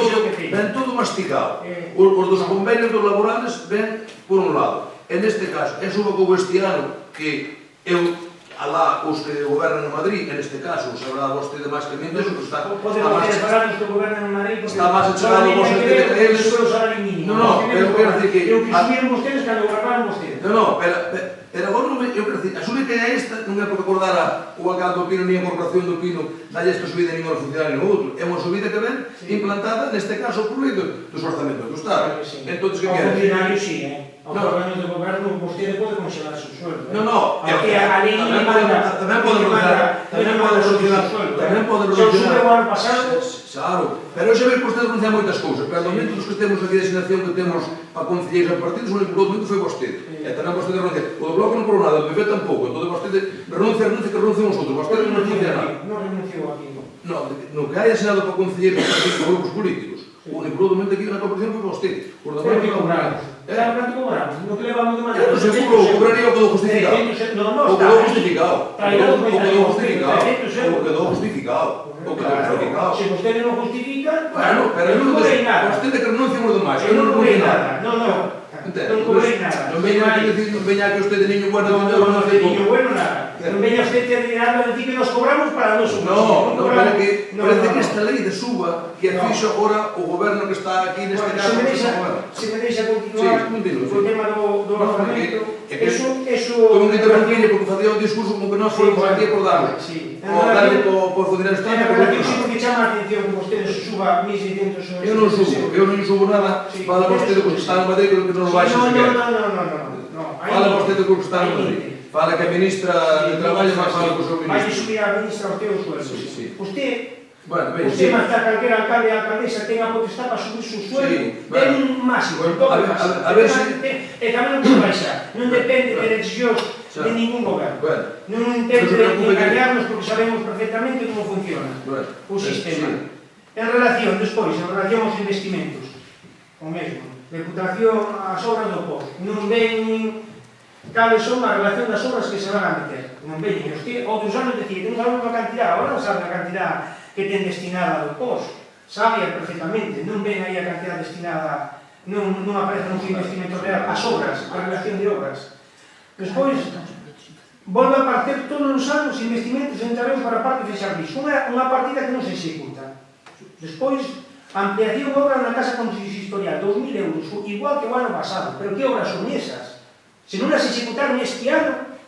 todo mastigado. Os dos convenios dos laborales ven por un lado. En este caso, é suba como este ano que eu, alá, os que gobernan en Madrid, en este caso, sabrá vostede máis que mí, eso que está máis achegado vos que eles... Non, pero quero dicir que... Eu que subiron vostedes cando gobernaron vostedes. Non, pero agora non eu quero dicir, a subida que é esta non é porque acordara o alcalde do Pino ni a corporación do Pino dalle esta subida nin ao funcionario nin outro, é unha subida que ven implantada, neste caso, por lei dos orzamentos do Estado. Entón, que queres? O funcionario sí, Ao órgano de goberno, vostede pode congelar o seu sueldo. Non, tamén pode reducir o sueldo. Tamén pode reducir. Se o sube o ano pasado... Claro, pero xa veis que vostede renuncia a moitas cousas, pero ao momento dos que temos aquí de asignación que temos para concelleiros e partidos, o único momento foi vostede. E tamén vostede renuncia. O do Bloco non por nada, o PP tampouco, entón vostede renuncia que renuncian os outros, vostede non renuncia a nada. Non renunciou aquí, non. No que hai asignado para concelleiros e grupos políticos, o único momento aquí na corporación foi vostede. Pero que cobramos. Claro, que cobramos, no que levamos de maneira... Eu seguro, cobraría o que do justificado. O que do justificado. O que do justificado. Se vostede non justifica... Bueno, pero non cobrei nada. Vostede que renuncia moi demais. Eu non cobrei nada. Non cobrei nada. Non veña que usted de niño bueno... Non, de niño bueno nada. Non veña usted de nada a decir que nos cobramos para non subir. Non, parece que esta lei de suba que fixo agora o goberno que está aquí neste caso... Se me deixa continuar o tema do orzamento, eso... Como que interrompille porque facía un discurso como que nós fomos aquí por darle. Darle por funcionar esta... En relación, si non que chama a atención que vostedes suba 1.600 euros... Eu non subo nada, fala vostede que está en Madrid que non lo baixa sequer. Non. Fala vostede que está en Madrid. Fala que a ministra de Traballo máis fala co seu ministro. Vai subir a ministra o teu sueldo. Usted Bueno, ben, Os sí. temas que calquera alcalde e alcaldesa ten a potestad para subir su sueldo, Sí, ten un máximo, Bueno, todo a ver, máximo. a ver si- E tamén non pode baixar, non depende de decisións Xa. de ningún goberno. Bueno, Non Non se intente preocupe que- engañarnos porque sabemos perfectamente como funciona bueno. o sistema. Sí. En relación, despois, en relación aos investimentos, o mesmo, Deputación ás obras do POS, non ven cales son a relación das obras que se van a meter. Non veñen, os que outros anos decir, temos a mesma cantidad, agora non saben a cantidad que ten destinada do POS, sabe perfectamente, non ven aí a cantidad destinada, non aparece nos investimentos real, as obras, a relación de obras. Despois, volve a aparecer todos os anos investimentos en terrenos para parques de serviços, unha partida que non se executa. Despois, ampliación de obra na Casa Consistorial, 2.000 euros, igual que o ano pasado, pero que obras son esas? Se non las executaron este ano,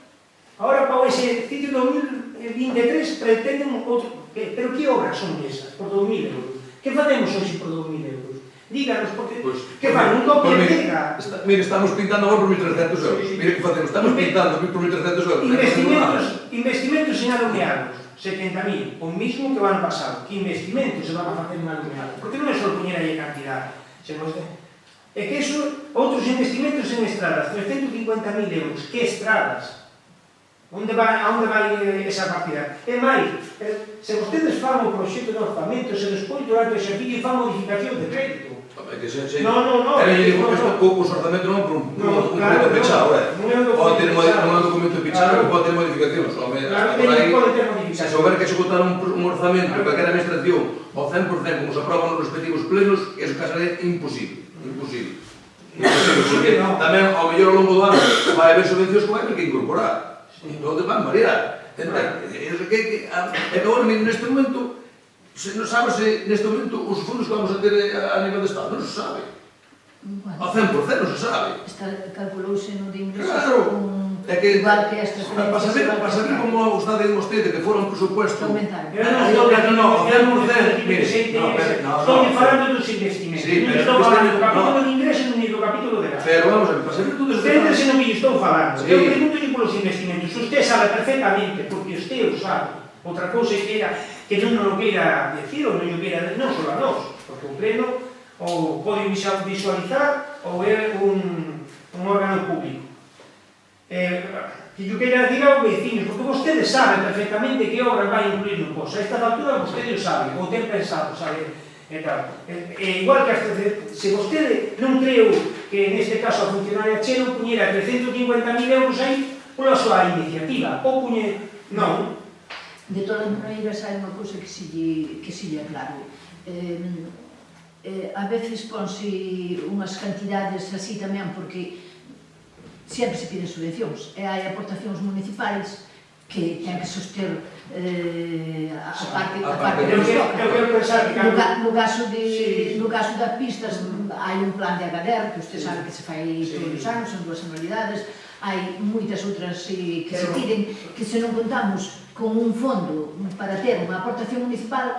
agora para o exercicio 2023 pretenden outro... Pero que obras son esas por 2.000 euros? Que facemos hoxe por 2.000 euros? Díganos, porque... Pues, que fan? Un copia e pega? Mire, estamos pintando agora por 1.300 euros. Sí. Mire que facemos, estamos pintando por 1.300 euros. Investimentos en alumeados, 70.000, o mismo que o ano pasado. Que investimentos se van a facer en alumeados? Porque non é só poñer aí a cantidad. É que eso, outros investimentos en estradas, 350.000 euros. Que estradas? Onde vai esa partida? E máis, se vostedes fan o proxecto de orzamento, se despois durante o exercicio fan modificación de crédito. No. Era lle digo que os orzamentos non por un documento pechado, pode ter un documento pechado que pode ter modificacións. Claro que pode ter modificacións. Se souber que executar un orzamento para calquera administración ao 100% como se aproban nos respectivos plenos, eso case é imposible. Imposible. Porque tamén, ao mellor ao longo do ano, vai haber subvencións que vai ter que incorporar. Onde van variar. É que agora, neste momento, non sabe se neste momento os fundos que vamos a ter a nivel de Estado, non se sabe. Ao 100% non se sabe. Calculouse no de ingresos Claro. É que, igual que estas para saber como está de vostede que fora un presupuesto... aumentaron. Eu non estou No, falando dos investimentos. Non estou falando do capítulo de ingresos ni do capítulo de gastos. Pero vamos a ver, para saber todo eso... Céntrese no que estou falando. Sí. Eu pregunto polos investimentos. Usted sabe perfectamente, porque usted o sabe. Outra cousa que non nos lo queira decir ou non o queira, non só a nós, porque o pleno ou pode visualizar ou é un órgano público. Que yo queira decir aos vecinos, porque vostedes saben perfectamente que obras vai incluir no POS. A esta altura vostedes o saben, ou ten pensado, sabe, e tal. Igual que se vostede non creo que neste caso a funcionaria Chelo puñera 350.000 euros aí pola súa iniciativa, ou puñe... Non. De todas maneiras, hai unha cousa que se lle aclaro. A veces ponse unhas cantidades así tamén, porque sempre se piden subvencións e hai aportacións municipais que ten que soster a parte que nos toca. Eu quero pensar que... No caso das pistas hai un plan de AGADER que usted sabe que se fai todos os anos, son 2 anualidades, hai moitas outras que se piden, que se non contamos con un fondo para ter unha aportación municipal,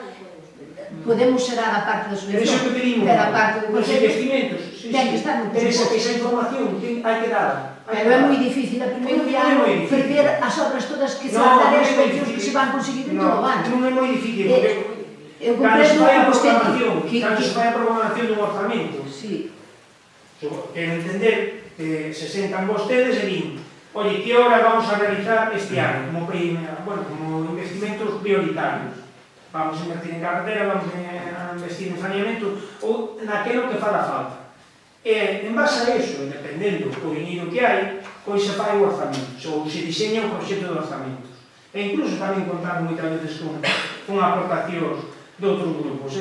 podemos xerar a parte da subvención, pero a parte do Os investimentos, ten que estar no presupuesto. esa información hai que dar. Pero é moi difícil a primeiro ano prever as obras todas que se van dar e as subvencións que se van conseguir en todo o ano. Non é moi difícil, porque Eu cando se comprendo fai a que vostede programación dun orzamento, Sí. quero entender que se sentan vostedes e din, oye, que obra vamos a realizar este ano, como investimentos prioritarios. Vamos a invertir en carretera, vamos a investir en saneamento, ou naquelo que faga falta. E, en base a eso, dependendo do dinheiro que hai, pois se fai o orzamento, ou se diseña o proxecto de orzamentos. E incluso tamén contamos moitas veces con aportacións de outros grupos,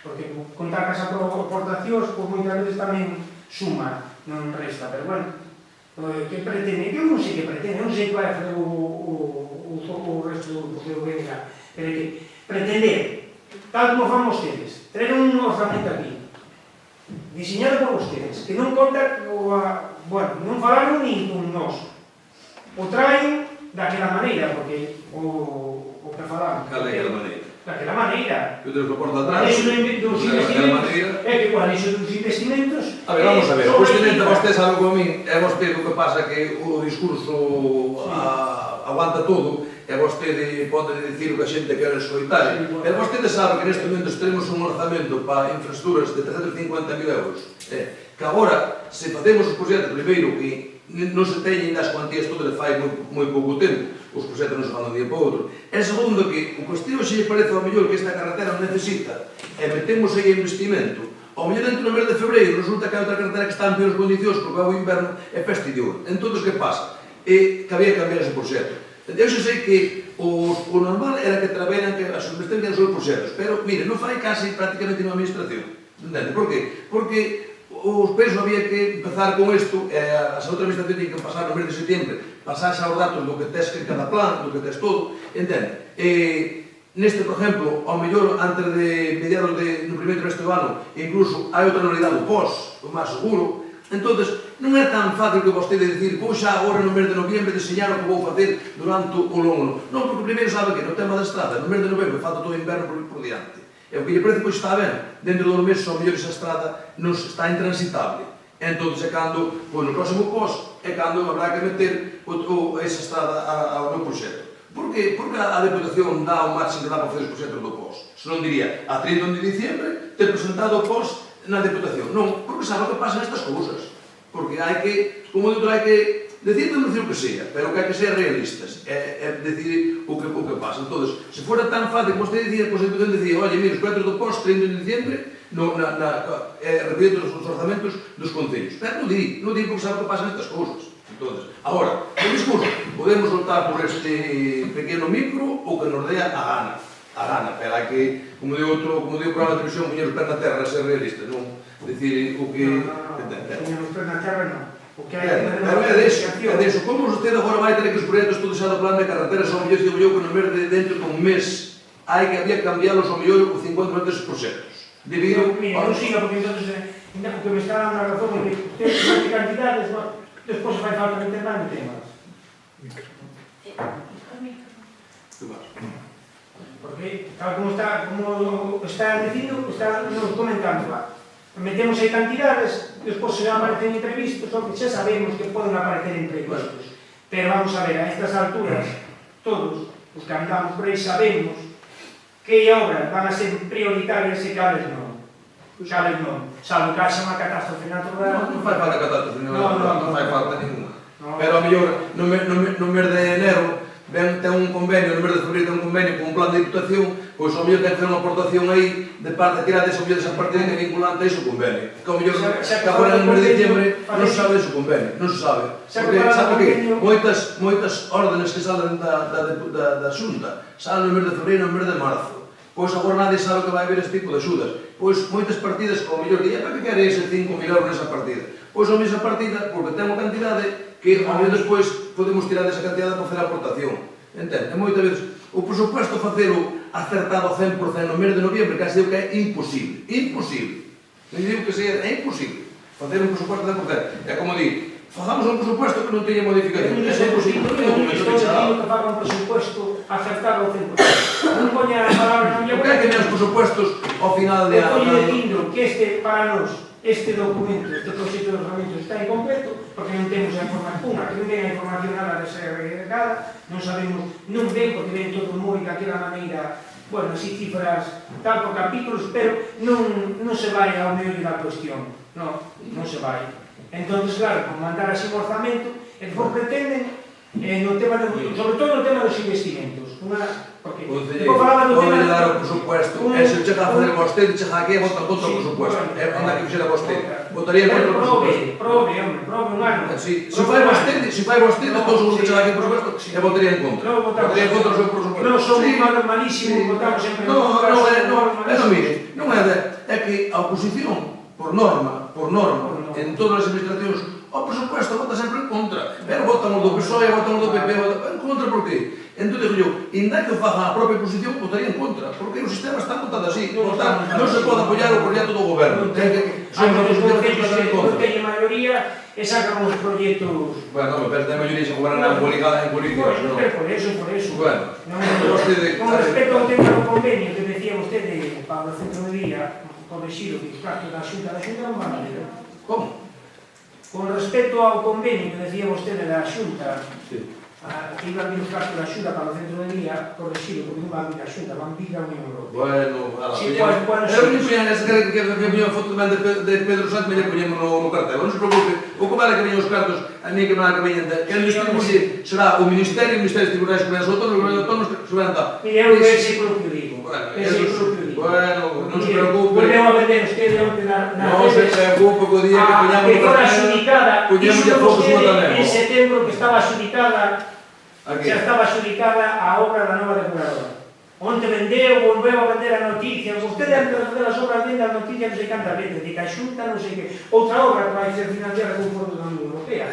porque contar con as aportacións, pois moitas veces tamén suma, non resta, pero bueno, que pretende, que eu non sei que pretende, non sei que vai a fazer o resto do que eu venga, pero que pretender, tal como fan vostedes, traer un orzamento aquí, diseñado por vostedes, que non conta, bueno, non falaron nin con nós, o traen daquela maneira, porque o que falaron. Cal é aquela maneira? Daquela maneira. Eu te lo porto atrás. Anexo dos investimentos, é que o anexo dos investimentos... A ver, vamos a ver, o presidente vostede sabe como a min, é vostede o que pasa que o discurso aguanta todo, e vostede pode dicir o que a xente quer escoitar, e vostede sabe que neste momento teremos un orzamento para infraestructuras de 350.000 euros, que agora, se facemos os proxectos, primeiro que non se teñen as cuantías todas de fai moi pouco tempo, os proxectos non se van de un día para outro, e segundo que o cuestión se lle parece ao mellor que esta carretera necesita, e metemos aí investimento, ao mellor dentro do mes de febreiro resulta que hai outra carretera que está en peores condicións porque vai o inverno e feste de ouro. Entón, que pasa? Que había que cambiar ese proxecto. Eu xa sei que o normal era que traballan que as investigacións son os proxectos, pero, mire, non fai casi prácticamente unha administración. Entende? Por qué? Porque os penso había que empezar con isto, e a outra administración tiene que pasar no mes de setembro, pasar xa os datos do que tes que cada plan, do que tes todo, entende? Neste, por exemplo, ao mellor, antes de mediados no primeiro trimestre do ano, incluso hai outra anualidade do POS, o máis seguro. Entón, non é tan fácil que vostede dicir, pois xa agora no mes de noviembre deseñar o que vou facer durante o longo. Non, porque primeiro sabe que no tema da estrada, no mes de novembro falta todo o inverno por diante. E o que lle parece pois está ben, dentro do mes ao mellor esa estrada non está intransitable. Entón, é cando, pois no próximo POS, é cando habrá que meter esa estrada ao meu proxecto. Por que? Porque a Deputación dá o máximo que dá para fazer os proxectos do POS. Se non diría, a 31 de diciembre, ter presentado o POS na Deputación. Non, porque sabe o que pasa nestas cousas. Porque hai que, como dito, hai que decir o que sea, pero que hai que ser realistas. É decir o que pasa. Entón, se fora tan fácil, como vostede dicía, pois a Deputación dicía, oye, mira, os proxectos do POS 30 de diciembre, repetindo os orzamentos dos concellos. Pero non di porque sabe o que pasa nestas cousas. Entonces, agora, o discurso, podemos optar por este pequeno micro ou que nos dea a gana, pero hai que, como digo o programa de televisión, poñer os pés na terra, ser realista, non decir o que... Poñer os pés na terra non. O que hai pero é deso, como usted agora vai ter que os proxectos todos xa do plan de carreteras, ao mellor digo eu que no mes de dentro dun mes hai que había que cambiarlos ao mellor o 50% deses proxectos. Debido... Mira, non siga, porque entonces o que me está dando a razón é que usted de cantidades, despois fai falta meter máis temas. Porque, tal como está dicindo, está nos comentando, metemos aí cantidades, despois se aparecen imprevistos, o que xa sabemos que poden aparecer imprevistos. Pero vamos a ver, a estas alturas, todos os que andamos por aí sabemos que obras van a ser prioritarias e cales non. Cales non. Salvo que haxa unha catástrofe natural. Non fai falta catástrofe, non fai falta ninguna. Pero a mellor, no mes de enero, ten un convenio, no mes de febrero ten un convenio con un plan de diputación, pois ao mellor ten que fazer unha aportación aí de parte que irá desa mellor desa partida que é vinculante a ese convenio. Que ao mellor, que agora no mes de diciembre non se sabe ese convenio, non se sabe. Porque, sabe que moitas órdenes que salen da Xunta salen no mes de febrero e no mes de marzo. Pois agora nadie sabe que vai haber este tipo de axudas. Pois moitas partidas, como mellor diría, para que quere ese 5.000 euros nesa partida? Pois a mesma partida, porque ten unha cantidade que ao mellor despois podemos tirar desa cantidade para facer a aportación. Entende? E moitas veces o presupuesto facelo acertado 100% no mes de noviembre, casi digo que é imposible. Imposible. Non digo que sea, é imposible. Facer un presupuesto 100%. É como di, facamos un presupuesto que non teña modificación. É imposible. Estou dicindo que faga un presupuesto acertado ao 100%. Non poña a palabra non lle... O que é que os presupuestos ao final de ano? Estou dicindo que para nos, este documento, este proxecto de orzamento está incompleto, porque non temos a información, que non ten a información nada de ser agregada, non sabemos, non ven, porque ven todo moi daquela maneira, bueno, así cifras tal por capítulos, pero non se vai ao meollo da cuestión, non se vai. Entón, claro, con mandar así un orzamento, e despois pretenden, sobre todo no tema dos investimentos, porque depois falaban do tema... Pode dar o presupuesto, e se chega a fazer vostede, chega aquí e vota contra o presupuesto, anda que fixera vostede, votaría contra o presupuesto. Prove un ano. Se fai vostede, todos os que chega aquí o presupuesto, e votaría en contra. Votaría en contra o seu presupuesto. Non son malísimos, votamos sempre en contra. Pero mire, non é que a oposición, por norma, en todas as administracións, o presupuesto vota sempre en contra. Pero votan os do PSOE, votan os do PP, en contra por qué? Entón, digo eu, inda que o fagan a propia oposición, votaría en contra, porque o sistema está montado así. Non se pode apoiar o proxecto do goberno. Somos a oposición que votar en contra. Non teñe maioría e sacan os proxectos... Bueno, pero ten maioría se gobernan en política. Por eso. Bueno, con respecto ao tema do convenio que decía vostede, Pablo Centro de Día, correxido que trato da Xunta non van a ver. Como? Con respecto ao convenio que decía vostede da Xunta, a que iban a vir os cartos da axuda para o centro de día corregido, porque non van vir a axuda, van vir a Unión Europea. Bueno, ala, Sí, poñemos... bueno, Eu sí. non poñen esa que poñen a foto tamén de Pedro Sánchez, me lle poñemos no cartel. Non se preocupe, o que vale que veñen os cartos, a mí que vale que veñen de... Que nos distribuye será o Ministerio de Tribunais Comunidades Autónomas que se van a dar. Mire, eu ese polo que digo. Bueno, Ese polo que digo. bueno, non se preocupe. Volveu a vender usted onte nas Non se preocupe co día que poñamos que no fora cartel. adxudicada, Poñemos iso a foto súa tamén. en setembro que estaba adxudicada, Aquí. xa estaba adxudicada a obra da nova depuradora. Onte vendeu, volveu a vender a noticia, vostede antes de fazer as obras vende a noticia non sei cantas veces, de que a Xunta non sei que, outra obra que vai ser financiada con fondo da Unión Europea.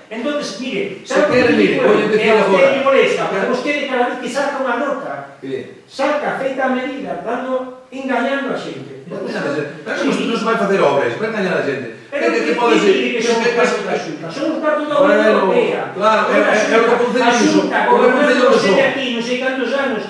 Entonces, mire, sabe quere, mire, voy a decir que a usted agora. lle molesta, porque vostede cada vez que saca unha nota, Que? saca feita a medida, dando, engañando a xente. Pero non se vai facer obras, vai engañar a xente. Pero Que pode ser? que son os cartos da Xunta, son os cartos da Bueno, Unión Europea. claro, é o que a Concello dixo, Xunta, o que Concello gobernando dixo. vostede aquí, non sei cantos anos,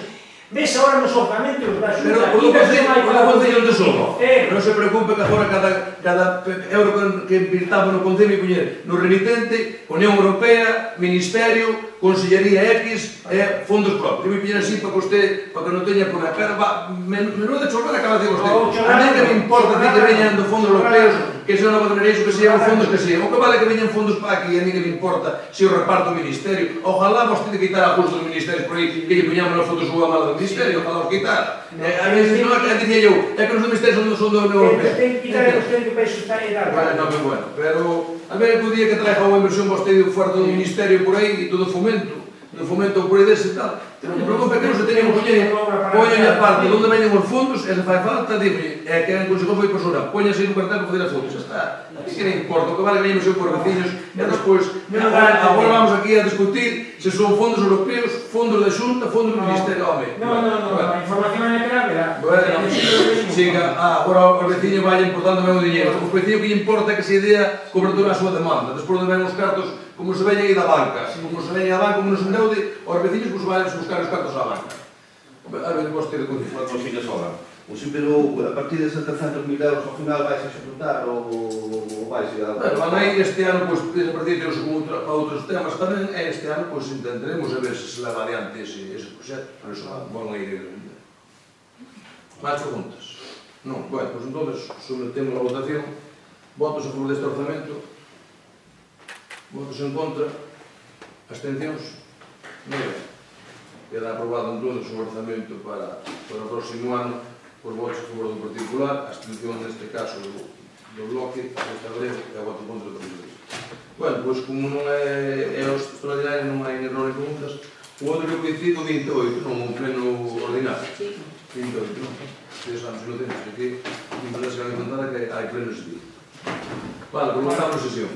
ves ahora nos orzamentos da Pero Xunta, o Concello de Concello. Somo, non se preocupe que agora cada euro que invirtamos no Concello poñer no remitente, Unión Europea, Ministerio, Consellería X e fondos propios. Eu poñer así para que usted, para que non teña problema. Pero menuda de chorrada acaba de vostede. A mí que me importa que veñan dos fondos europeos, que sean nova generation, que sean fondos que sean. O que vale que veñan fondos para aquí, a mí que me importa se o reparto do Ministerio. Ojalá vostede quitar a justo dos ministerios por aí, que lle poñamos as fotos súa mala do Ministerio, ojalá os quitar. A mí, non, que dicía eu, é que os ministerios son da Unión Europea. Ten que quitar usted que peso está e dar. Bueno, pero a ver que o día que traiga unha inversión vostede fuerte do Ministerio por aí e todo fomento por aí dese tal, non se preocupe que non se teñen que poñen a parte onde veñen os fondos e se fai falta, dime, é que en consejo foi persona, poñase no cartel para fazer as fotos, xa está. A mí que non importa, o que vale veñemos eu por veciños e despois, agora vamos aquí a discutir se son fondos europeos, fondos da Xunta, fondos do Ministerio, home. No, a información é clave, ¿verdad? Bueno, siga, agora os veciños vayan importando ben o diñeiro. Os veciños que lle importa é que se idea cobertura a súa demanda. Despois de ven os cartos, como se veñen aí da banca. Como se veñen a banca, como non se endeude, os veciños pues vayan a buscar os cartos á banca. A ver, vostede con Uma consiga sola. O si, pero a partir de 700.000 euros ao final vais a executar ou vais a... Bueno, van aí este ano, pois, a partir de para outros temas tamén, e este ano, pois, intentaremos a ver se se leva adiante ese proxecto. Por eso, van a ir... Máis preguntas? Non, bueno, pois entonces, sometemos a votación. Votos a favor deste orzamento. Votos en contra. Abstencións. Non é. Queda aprobado entonces o orzamento para o próximo ano por votos a favor do particular, a abstención neste caso do bloque, esta breve, e a voto contra do particular. Bueno, pois como non é os extraordinarios, non hai errores e preguntas, o outro que coincide o 28, non o pleno ordinario. 28, non? Ustedes saben, se non temos, que me parece que a levantada que hai pleno ese día. Vale, por votar a sesión.